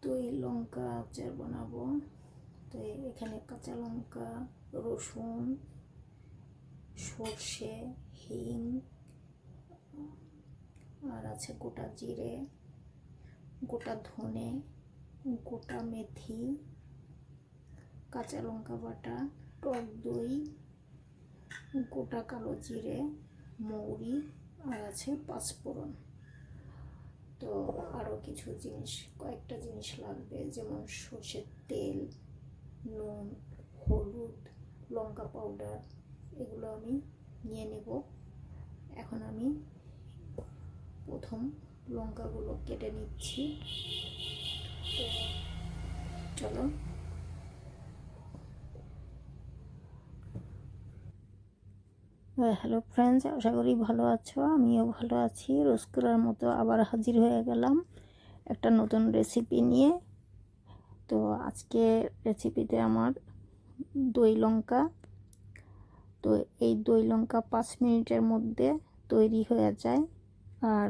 দই লঙ্কা আচার বানাবো। তো এখানে কাঁচা লঙ্কা, রসুন, সর্ষে, হিং, আর আছে গোটা জিরে, গোটা ধনে, গোটা মেথি, কাঁচা লঙ্কা বাটা, টক দই, গোটা কালো জিরে, মৌরি, আর আছে পাঁচফোড়ন। তো আরও কিছু জিনিস, কয়েকটা জিনিস লাগবে, যেমন সর্ষের তেল, নুন, হলুদ, লঙ্কা পাউডার, এগুলো আমি নিয়ে নেব। এখন আমি প্রথম লঙ্কাগুলো কেটে নিচ্ছি। তো চলো। হ্যালো ফ্রেন্ডস, আশা করি ভালো আছো। আমিও ভালো আছি। রোজকার মতো আবার হাজির হয়ে গেলাম একটা নতুন রেসিপি নিয়ে। তো আজকে রেসিপিতে আমার দই লঙ্কা। তো এই দই লঙ্কা 5 মিনিটের মধ্যে তৈরি হয়ে যায়, আর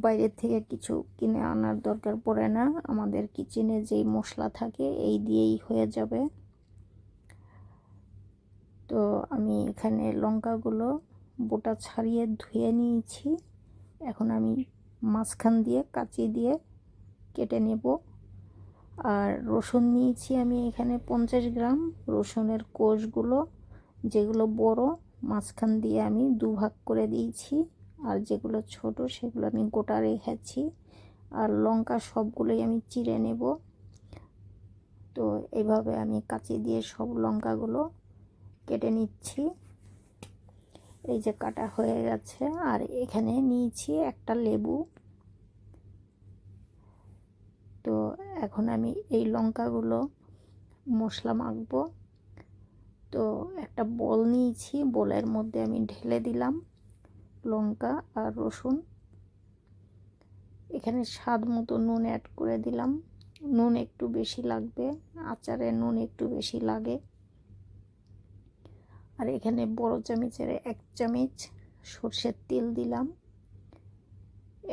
বাইরের থেকে কিছু কিনে আনার দরকার পড়ে না। আমাদের কিচেনে যেই মশলা থাকে এই দিয়েই হয়ে যাবে। তো আমি এখানে লঙ্কাগুলো বোটা ছাড়িয়ে ধুয়ে নিয়েছি। এখন আমি মাঝখান দিয়ে কাঁচি দিয়ে কেটে নেব। আর রসুন নিয়েছি আমি এখানে 50 গ্রাম। রসুনের কোষগুলো যেগুলো বড়, মাঝখান দিয়ে আমি দুভাগ করে দিয়েছি, আর যেগুলো ছোট সেগুলো আমি গোটা রেখেছি। আর লঙ্কা সবগুলোই আমি চিড়ে নেব। তো এইভাবে আমি কাঁচি দিয়ে সব লঙ্কাগুলো কেটে নিচ্ছি। এই যে কাটা হয়ে গেছে। আর এখানে নিয়েছি একটা লেবু। তো এখন আমি এই লঙ্কাগুলো মশলা মাখবো। তো একটা বল নিয়েছি, বলের মধ্যে আমি ঢেলে দিলাম লঙ্কা আর রসুন। এখানে স্বাদ মতো নুন অ্যাড করে দিলাম। নুন একটু বেশি লাগবে, আচারে নুন একটু বেশি লাগে। আর এখানে বড় চামচের 1 চামচ সর্ষের তেল দিলাম।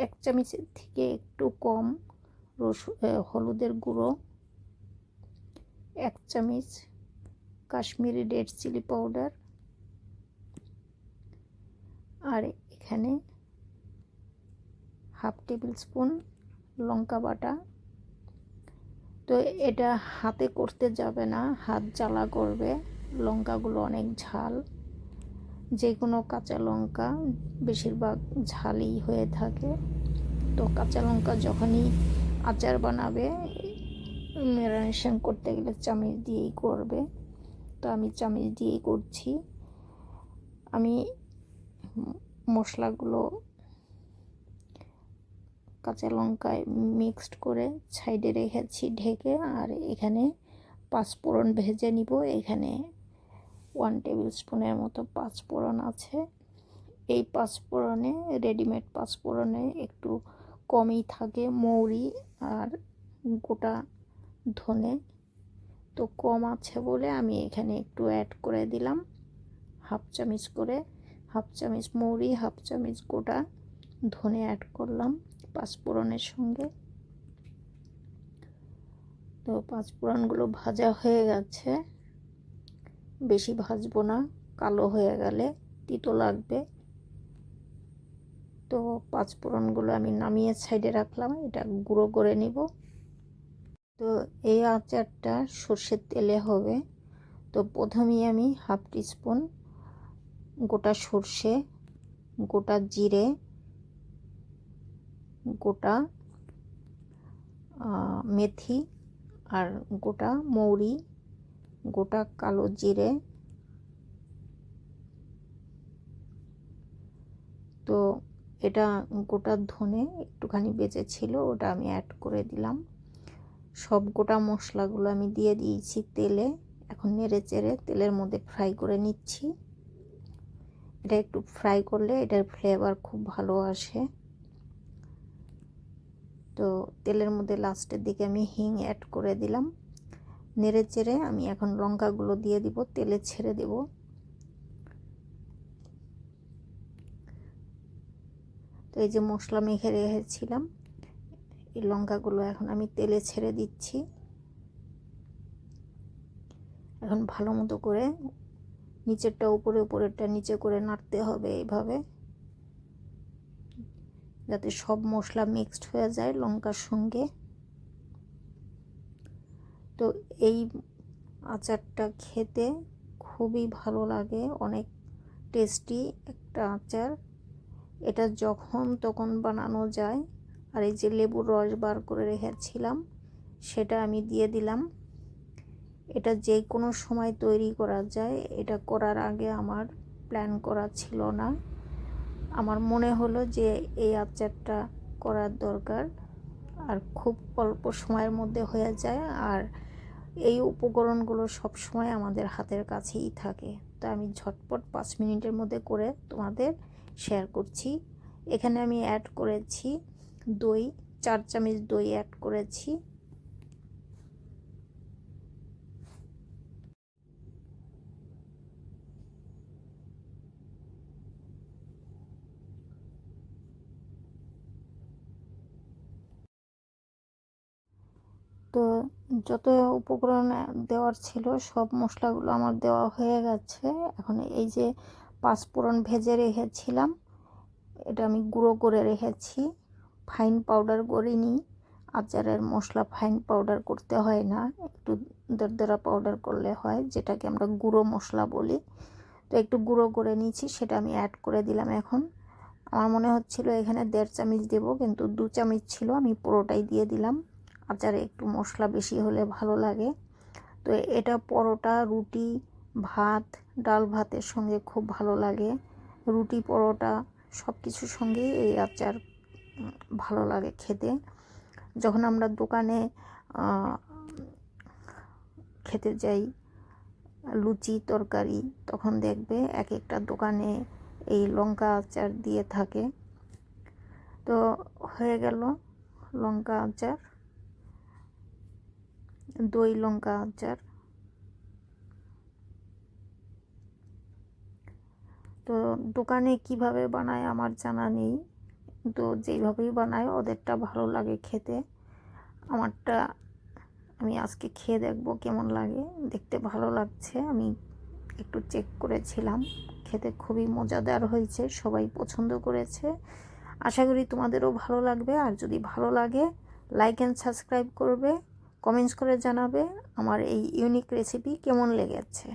1 চামচের থেকে একটু কম হলুদের গুঁড়ো, 1 চামচ কাশ্মীরি রেড চিলি পাউডার, আর এখানে হাফ টেবিল স্পুন লঙ্কা বাটা। তো এটা হাতে করতে যাবে না, হাত জ্বালা করবে। লঙ্কাগুলো অনেক ঝাল। যে কোনো কাঁচা লঙ্কা বেশিরভাগ ঝালই হয়ে থাকে। তো কাঁচা লঙ্কা যখনই আচার বানাবে, ম্যারিনেশন করতে গেলে চামচ দিয়েই করবে। তো আমি চামচ দিয়েই করছি। আমি মশলাগুলো কাঁচা লঙ্কায় মিক্সড করে সাইডে রেখেছি ঢেকে। আর এখানে পাঁচফোড়ন ভেজে নিব। এখানে 1 টেবিল স্পুনের মতো পাঁচফোড়ন আছে। এই পাঁচফোড়নে, রেডিমেড পাঁচফোড়নে একটু কমই থাকে মৌরি আর গোটা ধনে। তো কম আছে বলে আমি এখানে একটু অ্যাড করে দিলাম, হাফ চামচ করে। হাফ চামচ মৌরি, হাফ চামচ গোটা ধনে অ্যাড করলাম পাঁচফোড়নের সঙ্গে। তো পাঁচফোড়নগুলো ভাজা হয়ে গেছে, বেশি ভাজবো না, কালো হয়ে গেলে তিতো লাগবে। তো পাঁচফোড়নগুলো আমি নামিয়ে সাইডে রাখলাম, এটা গুঁড়ো করে নিব। তো এই আচারটা সর্ষের তেলে হবে। তো প্রথমেই আমি হাফ টিস্পুন গোটা সর্ষে, গোটা জিরে, গোটা মেথি, আর গোটা মৌরি, গোটা কালো জিরে, তো এটা গোটা ধনে একটুখানি বেঁচে ছিল, ওটা আমি অ্যাড করে দিলাম। সব গোটা মশলাগুলো আমি দিয়ে দিয়েছি তেলে। এখন নেড়ে চেড়ে তেলের মধ্যে ফ্রাই করে নিচ্ছি। এটা একটু ফ্রাই করলে এটার ফ্লেভার খুব ভালো আসে। তো তেলের মধ্যে লাস্টের দিকে আমি হিং অ্যাড করে দিলাম। নেড়ে চেড়ে আমি এখন লঙ্কাগুলো দিয়ে দিব, তেলে ছেড়ে দেব। তো এই যে মশলা মেখে রেখেছিলাম, এই লঙ্কাগুলো এখন আমি তেলে ছেড়ে দিচ্ছি। এখন ভালো মতো করে নিচেরটা উপরে, উপরেরটা নিচে করে নাড়তে হবে এইভাবে, যাতে সব মশলা মিক্সড হয়ে যায় লঙ্কার সঙ্গে। তো এই আচারটা খেতে খুবই ভালো লাগে, অনেক টেস্টি একটা আচার। এটা যখন তখন বানানো যায়। আর এই যে লেবুর রস বার করে রেখেছিলাম সেটা আমি দিয়ে দিলাম। এটা যে কোনো সময় তৈরি করা যায়, এটা করার আগে আমার প্ল্যান করা ছিল না। আমার মনে হলো যে এই আচারটা করার দরকার, আর খুব অল্প সময়ের মধ্যে হয়ে যায়, আর এই উপকরণগুলো সব সময় আমাদের হাতের কাছেই থাকে। তো আমি ঝটপট 5 মিনিটের মধ্যে করে তোমাদের শেয়ার করছি। এখানে আমি অ্যাড করেছি দই, 4 চামচ দই অ্যাড করেছি। তো যত উপকরণ দেওয়ার ছিল সব মশলাগুলো আমার দেওয়া হয়ে গেছে। এখন এই যে পাঁচফোড়ন ভেজে রেখেছিলাম, এটা আমি গুঁড়ো করে রেখেছি, ফাইন পাউডার করিনি। আচারের মশলা ফাইন পাউডার করতে হয় না, একটু দরদরা পাউডার করলে হয়, যেটাকে আমরা গুঁড়ো মশলা বলি। তো একটু গুঁড়ো করে নিয়েছি, সেটা আমি অ্যাড করে দিলাম। এখন আমার মনে হচ্ছিল এখানে 1.5 চামচ দেবো, কিন্তু 2 চামচ ছিল, আমি পুরোটাই দিয়ে দিলাম। আচারে একটু মশলা বেশি হলে ভালো লাগে। তো এটা পরোটা, রুটি, ভাত, ডাল ভাতের সঙ্গে খুব ভালো লাগে। রুটি, পরোটা সব কিছুর সঙ্গেই এই আচার ভালো লাগে খেতে। যখন আমরা দোকানে খেতে যাই লুচি তরকারি, তখন দেখবে এক একটা দোকানে এই লঙ্কা আচার দিয়ে থাকে। তো হয়ে গেল লঙ্কা আচার, দই লঙ্কা আচার। তো দোকানে কিভাবে বানায় আমার জানা নেই, তো যেইভাবেই বানায় ওদেরটা ভালো লাগে খেতে। আমারটা আমি আজকে খেয়ে দেখব কেমন লাগে। দেখতে ভালো লাগছে, আমি একটু চেক করেছিলাম, খেতে খুবই মজাদার হয়েছে, সবাই পছন্দ করেছে। আশা করি তোমাদেরও ভালো লাগবে। আর যদি ভালো লাগে লাইক অ্যান্ড সাবস্ক্রাইব করবে, কমেন্টস করে জানাবে আমার এই ইউনিক রেসিপি কেমন লেগেছে।